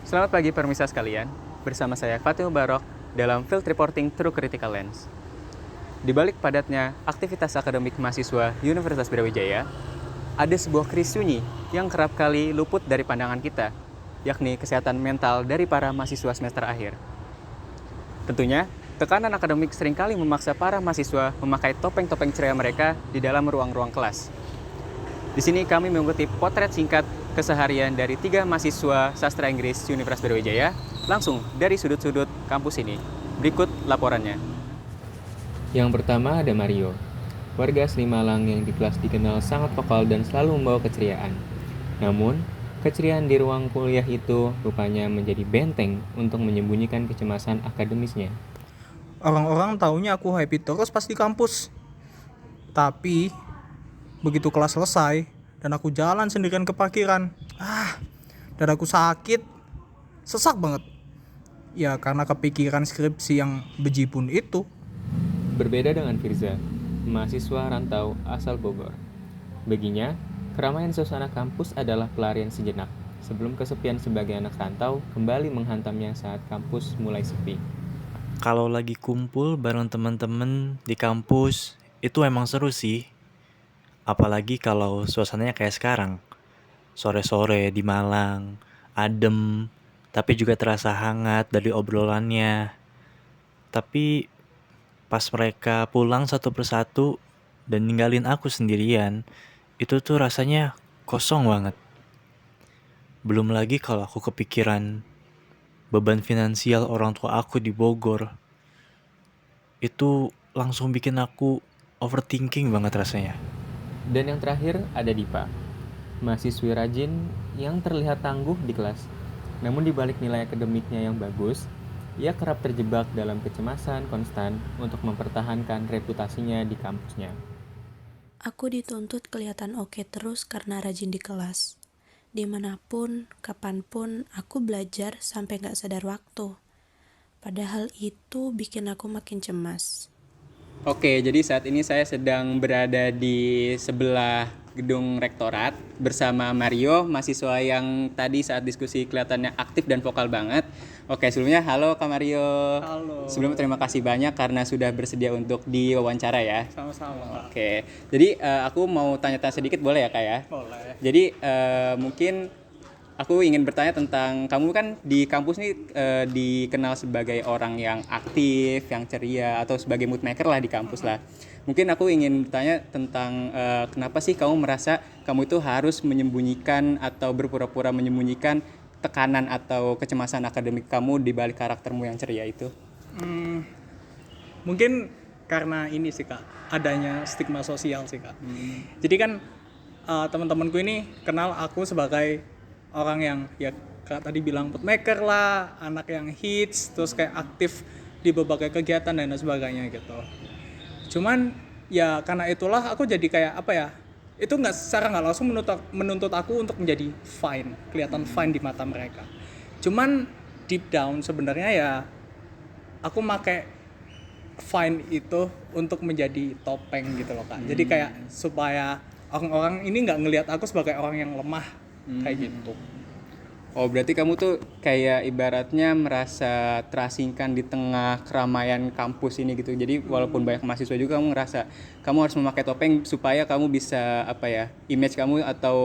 Selamat pagi permisa sekalian, bersama saya Fatimah Barok dalam Field Reporting True Critical Lens. Di balik padatnya aktivitas akademik mahasiswa Universitas Brawijaya, ada sebuah keris sunyi yang kerap kali luput dari pandangan kita, yakni kesehatan mental dari para mahasiswa semester akhir. Tentunya, tekanan akademik seringkali memaksa para mahasiswa memakai topeng-topeng ceria mereka di dalam ruang-ruang kelas. Di sini kami mengutip potret singkat keseharian dari 3 mahasiswa sastra Inggris Universitas Brawijaya langsung dari sudut-sudut kampus ini. Berikut laporannya. Yang pertama ada Mario, warga asli Malang yang di kelas dikenal sangat vokal dan selalu membawa keceriaan. Namun, keceriaan di ruang kuliah itu rupanya menjadi benteng untuk menyembunyikan kecemasan akademisnya. Orang-orang taunya aku happy terus pas di kampus. Tapi begitu kelas selesai dan aku jalan sendirian ke parkiran, dadaku sakit, sesak banget. Ya karena kepikiran skripsi yang bejibun itu. Berbeda dengan Firza, mahasiswa rantau asal Bogor. Baginya, keramaian suasana kampus adalah pelarian sejenak, sebelum kesepian sebagai anak rantau kembali menghantamnya saat kampus mulai sepi. Kalau lagi kumpul bareng teman-teman di kampus, itu emang seru sih. Apalagi kalau suasananya kayak sekarang. Sore-sore di Malang, adem, tapi juga terasa hangat dari obrolannya. Tapi pas mereka pulang satu persatu dan ninggalin aku sendirian, itu tuh rasanya kosong banget. Belum lagi kalau aku kepikiran beban finansial orang tua aku di Bogor. Itu langsung bikin aku overthinking banget rasanya. Dan yang terakhir ada Dipa, mahasiswi rajin yang terlihat tangguh di kelas. Namun di balik nilai akademiknya yang bagus, ia kerap terjebak dalam kecemasan konstan untuk mempertahankan reputasinya di kampusnya. Aku dituntut kelihatan oke terus karena rajin di kelas. Dimanapun, kapanpun, aku belajar sampai gak sadar waktu. Padahal itu bikin aku makin cemas. Oke, jadi saat ini saya sedang berada di sebelah gedung rektorat bersama Mario, mahasiswa yang tadi saat diskusi kelihatannya aktif dan vokal banget. Oke, sebelumnya halo Kak Mario. Halo. Sebelumnya terima kasih banyak karena sudah bersedia untuk diwawancara ya. Sama-sama. Oke, jadi aku mau tanya-tanya sedikit boleh ya Kak ya? Boleh. Jadi mungkin aku ingin bertanya tentang kamu kan di kampus nih dikenal sebagai orang yang aktif, yang ceria atau sebagai mood maker lah di kampus lah. Mungkin aku ingin bertanya tentang kenapa sih kamu merasa kamu itu harus menyembunyikan atau berpura-pura menyembunyikan tekanan atau kecemasan akademik kamu di balik karaktermu yang ceria itu? Mungkin karena ini sih Kak, adanya stigma sosial sih Kak. Jadi kan teman-temanku ini kenal aku sebagai orang yang ya Kak tadi bilang moodmaker lah, anak yang hits, terus kayak aktif di berbagai kegiatan dan sebagainya gitu. Cuman ya karena itulah aku jadi kayak apa ya? Itu secara nggak langsung menuntut aku untuk menjadi fine, kelihatan fine di mata mereka. Cuman deep down sebenarnya ya aku pakai fine itu untuk menjadi topeng gitu loh Kak. Jadi kayak supaya orang-orang ini nggak ngelihat aku sebagai orang yang lemah kayak gitu. Oh, berarti kamu tuh kayak ibaratnya merasa terasingkan di tengah keramaian kampus ini gitu. Jadi walaupun banyak mahasiswa juga kamu ngerasa kamu harus memakai topeng supaya kamu bisa apa ya, image kamu atau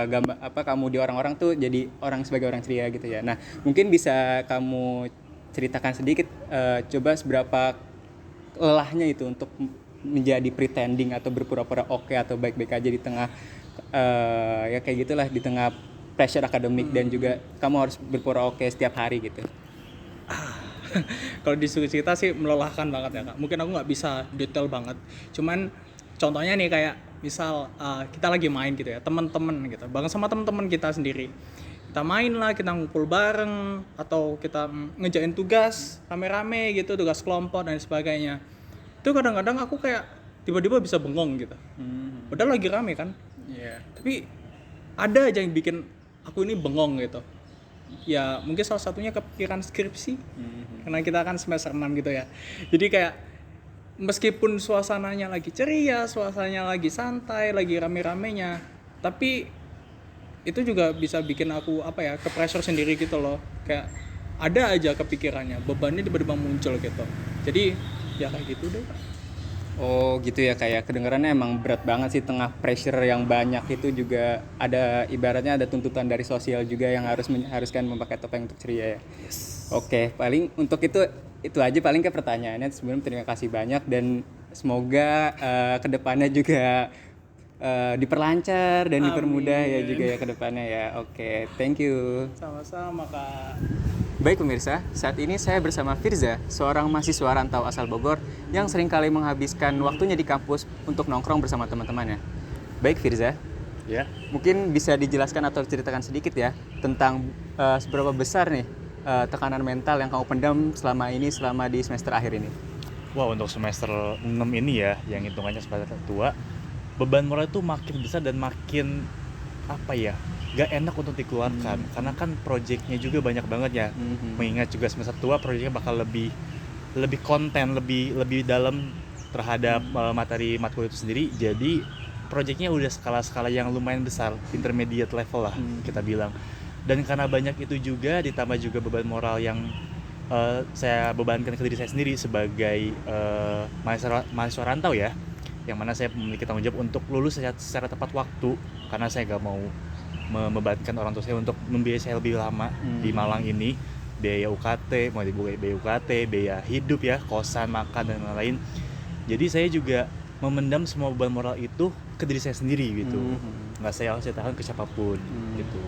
gambar apa kamu di orang-orang tuh jadi orang sebagai orang ceria gitu ya. Nah, mungkin bisa kamu ceritakan sedikit coba seberapa lelahnya itu untuk menjadi pretending atau berpura-pura oke atau baik-baik aja di tengah ya kayak gitulah di tengah pressure akademik dan juga kamu harus berpura oke setiap hari gitu. Kalau disuruh cerita sih melelahkan banget ya Kak. Mungkin aku nggak bisa detail banget. Cuman contohnya nih kayak misal kita lagi main gitu ya, teman-teman gitu, bareng sama teman-teman kita sendiri. Kita main lah, kita ngumpul bareng atau kita ngejain tugas rame-rame gitu, tugas kelompok dan sebagainya. Itu kadang-kadang aku kayak tiba-tiba bisa bengong gitu. Padahal lagi rame kan. Iya. Tapi ada aja yang bikin aku ini bengong gitu. Ya mungkin salah satunya kepikiran skripsi. Karena kita kan semester 6 gitu ya. Jadi kayak meskipun suasananya lagi ceria, suasananya lagi santai, lagi rame-ramenya, tapi itu juga bisa bikin aku ke pressure sendiri gitu loh, kayak ada aja kepikirannya, bebannya tiba-tiba muncul gitu. Jadi ya kayak gitu deh. Oh gitu ya, kayak kedengarannya emang berat banget sih tengah pressure yang banyak itu, juga ada ibaratnya ada tuntutan dari sosial juga yang harus mengharuskan memakai topeng untuk ceria ya. Oke, paling untuk itu aja paling ke pertanyaannya. Sebelum terima kasih banyak dan semoga kedepannya juga diperlancar dan dipermudah ya juga ya kedepannya ya. Oke, thank you. Sama-sama Kak. Baik pemirsa, saat ini saya bersama Firza, seorang mahasiswa rantau asal Bogor yang seringkali menghabiskan waktunya di kampus untuk nongkrong bersama teman-temannya. Baik Firza, Ya. mungkin bisa dijelaskan atau ceritakan sedikit ya tentang seberapa besar nih tekanan mental yang kamu pendam selama di semester akhir ini. Wah, untuk semester 6 ini ya, yang hitungannya semester tua, beban moral itu makin besar dan makin gak enak untuk dikeluarkan. Karena kan proyeknya juga banyak banget ya. Mengingat juga semester tua proyeknya bakal lebih konten, lebih dalam terhadap materi matkul itu sendiri. Jadi proyeknya udah skala-skala yang lumayan besar, intermediate level lah kita bilang. Dan karena banyak itu juga, ditambah juga beban moral yang saya bebankan ke diri saya sendiri sebagai mahasiswa rantau ya, yang mana saya memiliki tanggung jawab untuk lulus secara tepat waktu, karena saya gak mau membebankan orang tua saya untuk membiayai saya lebih lama di Malang ini, biaya UKT, mau biaya UKT, biaya hidup ya, kosan, makan dan lain-lain. Jadi saya juga memendam semua beban moral itu ke diri saya sendiri gitu, nggak saya tahan ke siapapun gitu.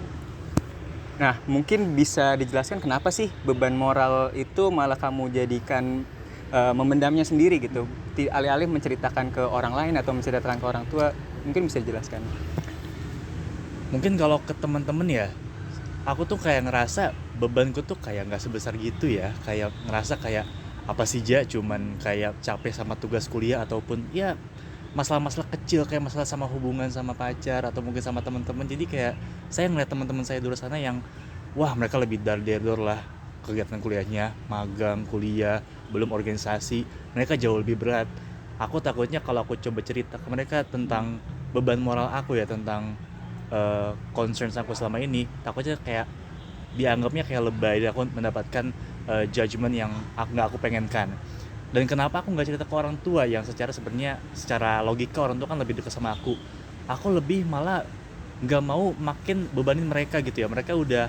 Nah, mungkin bisa dijelaskan kenapa sih beban moral itu malah kamu jadikan memendamnya sendiri gitu, alih-alih menceritakan ke orang lain atau menceritakan ke orang tua, mungkin bisa dijelaskan. Mungkin kalau ke teman-teman ya, aku tuh kayak ngerasa bebanku tuh kayak nggak sebesar gitu ya, kayak ngerasa kayak apa sih cuman kayak capek sama tugas kuliah ataupun ya masalah-masalah kecil kayak masalah sama hubungan sama pacar atau mungkin sama teman-teman. Jadi kayak saya ngeliat teman-teman saya di luar sana yang wah mereka lebih dar-der lah kegiatan kuliahnya, magang, kuliah, belum organisasi, mereka jauh lebih berat. Aku takutnya kalau aku coba cerita ke mereka tentang beban moral aku ya, tentang concerns aku selama ini, takutnya kayak dianggapnya kayak lebay dan aku mendapatkan judgement yang nggak aku pengenkan. Dan kenapa aku nggak cerita ke orang tua yang secara logika orang tua kan lebih dekat sama aku lebih malah nggak mau makin bebanin mereka gitu ya. Mereka udah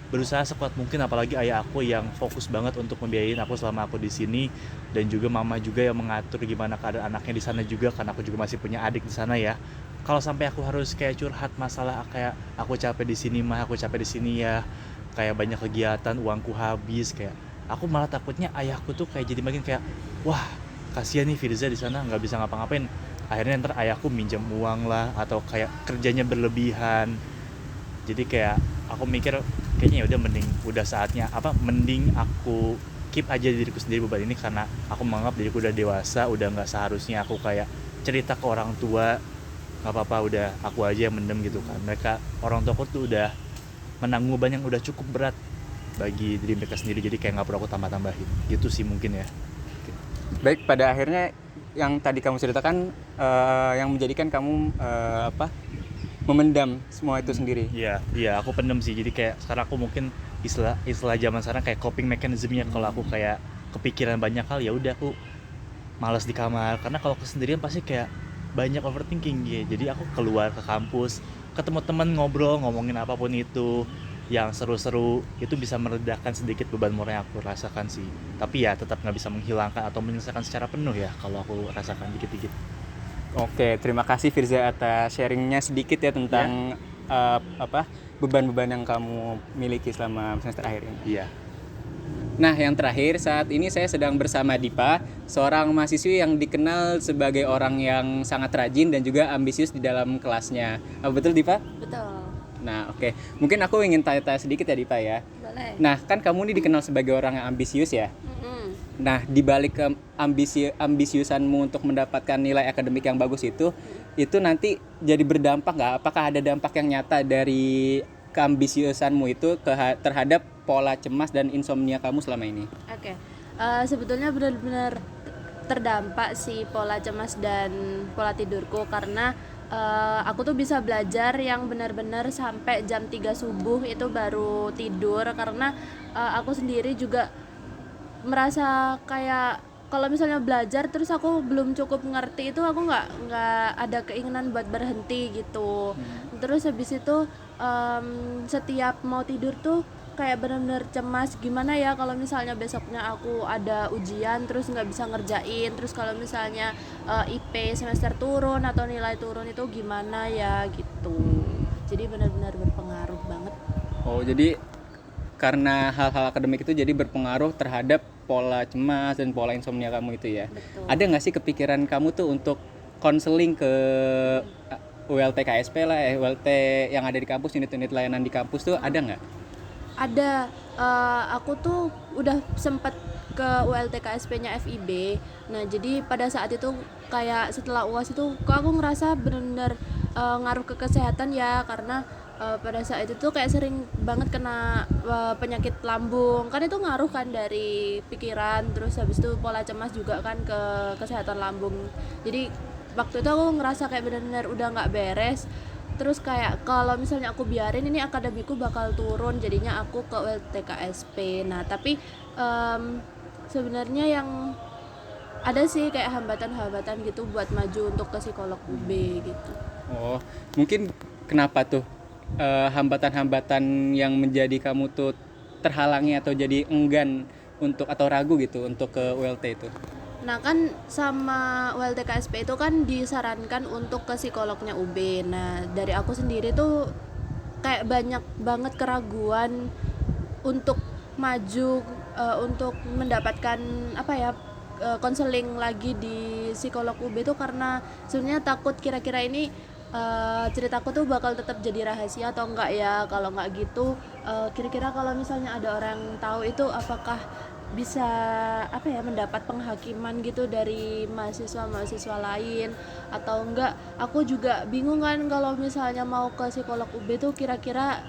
berusaha sekuat mungkin, apalagi ayah aku yang fokus banget untuk membiayain aku selama aku di sini, dan juga mama juga yang mengatur gimana keadaan anaknya di sana juga, karena aku juga masih punya adik di sana ya. Kalau sampai aku harus kayak curhat masalah kayak aku capek di sini mah, aku capek di sini ya, kayak banyak kegiatan, uangku habis, kayak aku malah takutnya ayahku tuh kayak jadi makin kayak wah kasihan nih Firza di sana nggak bisa ngapa-ngapain, akhirnya ntar ayahku minjam uang lah atau kayak kerjanya berlebihan. Jadi kayak aku mikir kayaknya udah saatnya mending aku keep aja diriku sendiri beban ini, karena aku menganggap diriku udah dewasa, udah nggak seharusnya aku kayak cerita ke orang tua. Nggak apa-apa, udah aku aja yang mendem gitu kan. Orang tua aku tuh udah menanggung beban yang udah cukup berat bagi diri mereka sendiri, jadi kayak nggak perlu aku tambah-tambahin gitu sih mungkin ya. Baik, pada akhirnya yang tadi kamu ceritakan yang menjadikan kamu memendam semua itu sendiri. Iya, aku pendem sih. Jadi kayak sekarang aku mungkin istilah zaman sekarang kayak coping mechanism-nya. Kalau aku kayak kepikiran banyak hal, ya udah aku malas di kamar. Karena kalau kesendirian pasti kayak banyak overthinking ya. Jadi aku keluar ke kampus, ketemu teman, ngobrol, ngomongin apapun itu yang seru-seru, itu bisa meredakan sedikit beban moral yang aku rasakan sih. Tapi ya tetap nggak bisa menghilangkan atau menyelesaikan secara penuh ya kalau aku rasakan dikit-dikit. Oke, terima kasih Firza atas sharingnya sedikit ya tentang beban-beban yang kamu miliki selama semester akhir ini. Iya. Nah, yang terakhir, saat ini saya sedang bersama Dipa, seorang mahasiswi yang dikenal sebagai orang yang sangat rajin dan juga ambisius di dalam kelasnya. Betul Dipa? Betul. Nah, oke. Mungkin aku ingin tanya-tanya sedikit ya Dipa ya. Boleh. Nah, kan kamu ini dikenal sebagai orang yang ambisius ya. Nah, dibalik ke ambisiusanmu untuk mendapatkan nilai akademik yang bagus itu nanti jadi berdampak nggak? Apakah ada dampak yang nyata dari keambisiusanmu itu terhadap pola cemas dan insomnia kamu selama ini? Oke. Sebetulnya benar-benar terdampak si pola cemas dan pola tidurku, karena aku tuh bisa belajar yang benar-benar sampai jam 3 subuh itu baru tidur, karena aku sendiri juga merasa kayak kalau misalnya belajar terus aku belum cukup ngerti itu aku nggak ada keinginan buat berhenti gitu. Terus habis itu setiap mau tidur tuh kayak benar-benar cemas gimana ya kalau misalnya besoknya aku ada ujian terus nggak bisa ngerjain, terus kalau misalnya IP semester turun atau nilai turun itu gimana ya gitu. Jadi benar-benar berpengaruh banget. Oh, jadi karena hal-hal akademik itu jadi berpengaruh terhadap pola cemas dan pola insomnia kamu itu ya. Betul. Ada nggak sih kepikiran kamu tuh untuk konseling ke ULT KSP lah, ULT yang ada di kampus, unit-unit layanan di kampus tuh ada nggak? Ada, aku tuh udah sempet ke ULT KSP-nya FIB. Nah, jadi pada saat itu kayak setelah UAS itu kok aku ngerasa bener-bener ngaruh ke kesehatan ya, karena pada saat itu tuh kayak sering banget kena penyakit lambung. Kan itu ngaruh kan dari pikiran, terus habis itu pola cemas juga kan ke kesehatan lambung. Jadi waktu itu aku ngerasa kayak bener-bener udah nggak beres, terus kayak kalau misalnya aku biarin ini akademiku bakal turun, jadinya aku ke ULTKSP. Nah tapi sebenarnya yang ada sih kayak hambatan-hambatan gitu buat maju untuk ke psikolog UB gitu. Oh, mungkin kenapa tuh hambatan-hambatan yang menjadi kamu tuh terhalangi atau jadi enggan untuk atau ragu gitu untuk ke ULT itu? Nah kan sama ULTKSP itu kan disarankan untuk ke psikolognya UB. Nah dari aku sendiri tuh kayak banyak banget keraguan untuk maju, untuk mendapatkan apa ya, konseling lagi di psikolog UB itu karena sebenarnya takut kira-kira ini ceritaku tuh bakal tetap jadi rahasia atau enggak ya. Kalau enggak gitu, kira-kira kalau misalnya ada orang tahu itu apakah bisa apa ya, mendapat penghakiman gitu dari mahasiswa-mahasiswa lain atau enggak. Aku juga bingung kan kalau misalnya mau ke psikolog UB tuh kira-kira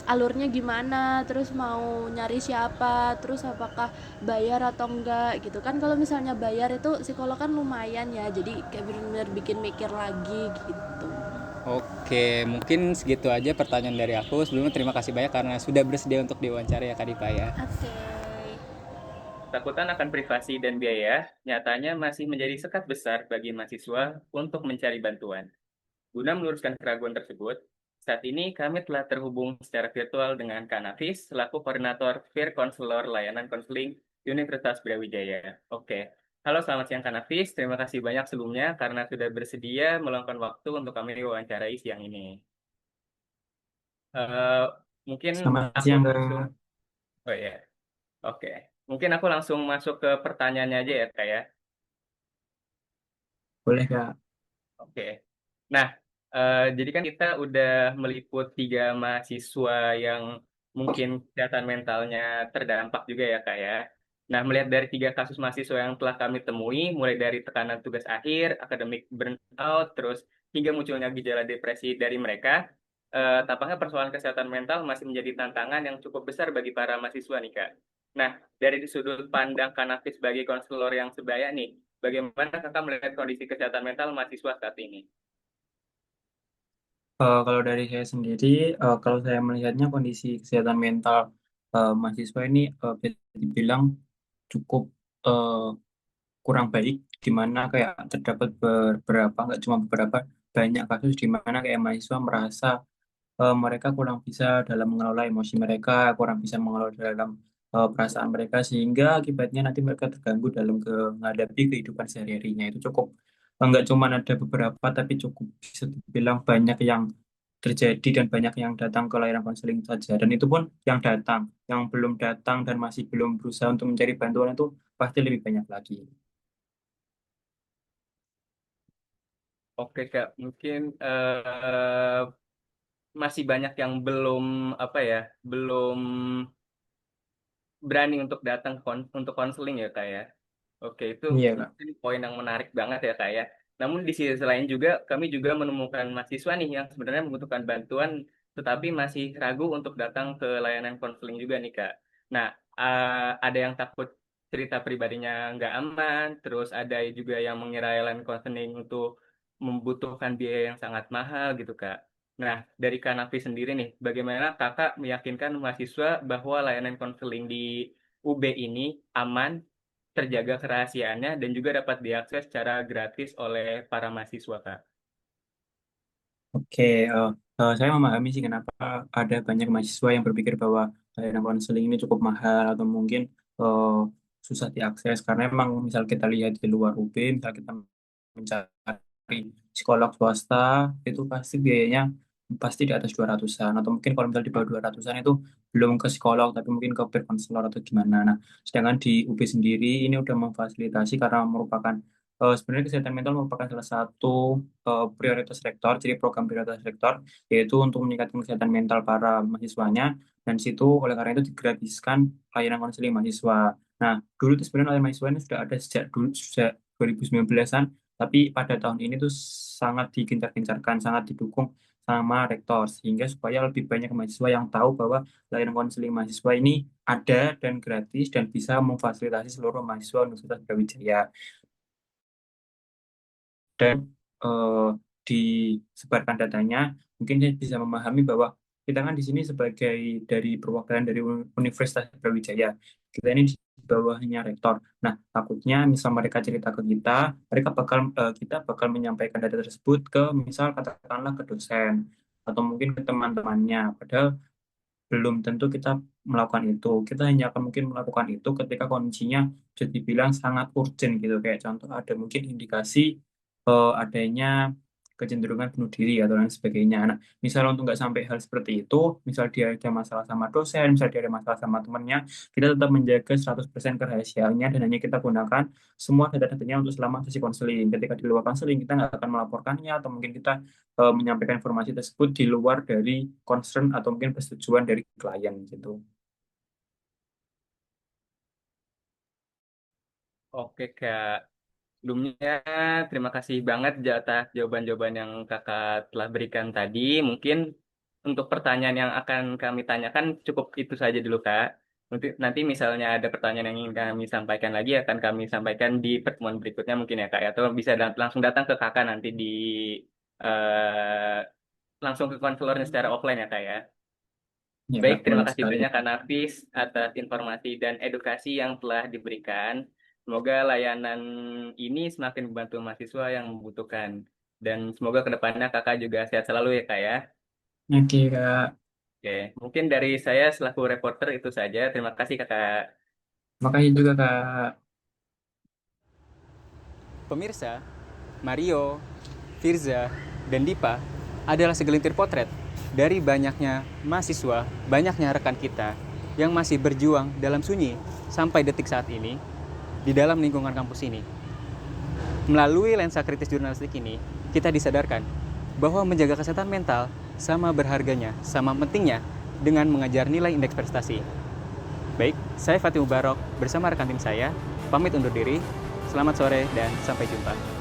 alurnya gimana, terus mau nyari siapa, terus apakah bayar atau enggak gitu kan. Kalau misalnya bayar itu psikolog kan lumayan ya, jadi kayak bener-bener bikin mikir lagi gitu. Oke, mungkin segitu aja pertanyaan dari aku. Sebelumnya terima kasih banyak karena sudah bersedia untuk diwawancara ya Kak Dipa ya. Oke. Takutan akan privasi dan biaya nyatanya masih menjadi sekat besar bagi mahasiswa untuk mencari bantuan. Guna meluruskan keraguan tersebut, saat ini kami telah terhubung secara virtual dengan Kak Nafis selaku koordinator Peer Counselor Layanan Konseling Universitas Brawijaya. Oke, halo selamat siang Kak Nafis. Terima kasih banyak sebelumnya karena sudah bersedia meluangkan waktu untuk kami wawancarai siang ini. Eh, Mungkin Selamat aku siang, langsung, Kak. oh ya, oke. Mungkin aku langsung masuk ke pertanyaannya aja ya Kak ya. Boleh, Kak? Oke. Nah, jadi kan kita udah meliput 3 mahasiswa yang mungkin kesehatan mentalnya terdampak juga ya, Kak ya. Nah, melihat dari 3 kasus mahasiswa yang telah kami temui, mulai dari tekanan tugas akhir, akademik burnout, terus hingga munculnya gejala depresi dari mereka, tampaknya persoalan kesehatan mental masih menjadi tantangan yang cukup besar bagi para mahasiswa nih, Kak. Nah, dari sudut pandang Kanafis sebagai konselor yang sebaya nih, bagaimana kakak melihat kondisi kesehatan mental mahasiswa saat ini? Kalau dari saya sendiri, kalau saya melihatnya kondisi kesehatan mental mahasiswa ini bisa dibilang cukup eh, kurang baik, di mana kayak terdapat beberapa, nggak cuma beberapa, banyak kasus di mana kayak mahasiswa merasa mereka kurang bisa dalam mengelola emosi mereka, kurang bisa mengelola dalam perasaan mereka, sehingga akibatnya nanti mereka terganggu dalam menghadapi kehidupan sehari-harinya. Itu cukup nggak cuma ada beberapa, tapi cukup bisa dibilang banyak yang terjadi dan banyak yang datang ke layanan konseling saja. Dan itu pun yang datang, yang belum datang dan masih belum berusaha untuk mencari bantuan itu pasti lebih banyak lagi. Oke Kak, mungkin masih banyak yang belum apa ya, belum berani untuk datang untuk konseling ya Kak ya. Oke, itu Iya, Kak. mungkin poin yang menarik banget ya Kak ya. Namun di sisi lain juga kami juga menemukan mahasiswa nih yang sebenarnya membutuhkan bantuan tetapi masih ragu untuk datang ke layanan konseling juga nih Kak. Nah, ada yang takut cerita pribadinya nggak aman, terus ada juga yang mengira layanan konseling untuk membutuhkan biaya yang sangat mahal gitu, Kak. Nah, dari Kak Nafi sendiri nih, bagaimana Kakak meyakinkan mahasiswa bahwa layanan konseling di UB ini aman, terjaga kerahasiaannya, dan juga dapat diakses secara gratis oleh para mahasiswa, Kak? Oke, saya memahami sih kenapa ada banyak mahasiswa yang berpikir bahwa layanan konseling ini cukup mahal atau mungkin eh, susah diakses karena memang misal kita lihat di luar UB, misal kita mencari psikolog swasta itu pasti biayanya pasti di atas 200-an atau mungkin kalau misal di bawah 200-an itu belum ke psikolog tapi mungkin ke peer counselor atau gimana. Nah, sedangkan di UB sendiri ini udah memfasilitasi karena merupakan sebenarnya kesehatan mental merupakan salah satu prioritas rektor, jadi program prioritas rektor, yaitu untuk meningkatkan kesehatan mental para mahasiswanya, dan situ oleh karena itu digratiskan layanan konseling mahasiswa. Nah, dulu itu sebenarnya layanan mahasiswa ini sudah ada sejak dulu, sejak 2019-an, tapi pada tahun ini tuh sangat digencar-gencarkan, sangat didukung sama rektor, sehingga supaya lebih banyak mahasiswa yang tahu bahwa layanan konseling mahasiswa ini ada dan gratis dan bisa memfasilitasi seluruh mahasiswa Universitas Brawijaya. Dan eh, disebarkan datanya, mungkin saya bisa memahami bahwa kita kan di sini sebagai dari perwakilan dari Universitas Brawijaya, kita ini di bawahnya rektor. Nah, takutnya misal mereka cerita ke kita, kita bakal menyampaikan data tersebut ke misal katakanlah ke dosen atau mungkin ke teman-temannya. Padahal belum tentu kita melakukan itu. Kita hanya akan mungkin melakukan itu ketika kondisinya bisa dibilang sangat urgent gitu. Kayak contoh ada mungkin indikasi adanya kecenderungan bunuh diri atau lain sebagainya. Nah, misal untuk nggak sampai hal seperti itu, misal dia ada masalah sama dosen, misal dia ada masalah sama temannya, kita tetap menjaga 100% kerahasiaannya dan hanya kita gunakan semua data-datanya untuk selama sesi konseling. Ketika di luar konseling, kita nggak akan melaporkannya atau mungkin kita menyampaikan informasi tersebut di luar dari concern atau mungkin persetujuan dari klien gitu. Oke, Kak. Sebelumnya, terima kasih banget atas jawaban-jawaban yang Kakak telah berikan tadi. Mungkin untuk pertanyaan yang akan kami tanyakan cukup itu saja dulu, Kak. Nanti misalnya ada pertanyaan yang ingin kami sampaikan lagi, akan kami sampaikan di pertemuan berikutnya mungkin ya, Kak. Atau bisa langsung datang ke Kakak nanti eh, langsung ke konselornya secara offline ya, Kak ya. Ya, Baik, terima benar kasih sekali. banyak Kak Nafis atas informasi dan edukasi yang telah diberikan. Semoga layanan ini semakin membantu mahasiswa yang membutuhkan. Dan semoga kedepannya kakak juga sehat selalu ya Kak ya. Oke, Kak. Oke, mungkin dari saya selaku reporter itu saja. Terima kasih Kakak. Makasih juga, Kak. Pemirsa, Mario, Firza, dan Dipa adalah segelintir potret dari banyaknya mahasiswa, banyaknya rekan kita yang masih berjuang dalam sunyi sampai detik saat ini di dalam lingkungan kampus ini. Melalui lensa kritis jurnalistik ini, kita disadarkan bahwa menjaga kesehatan mental sama berharganya, sama pentingnya dengan mengejar nilai indeks prestasi. Baik, saya Fatih Mubarok bersama rekan tim saya, pamit undur diri. Selamat sore dan sampai jumpa.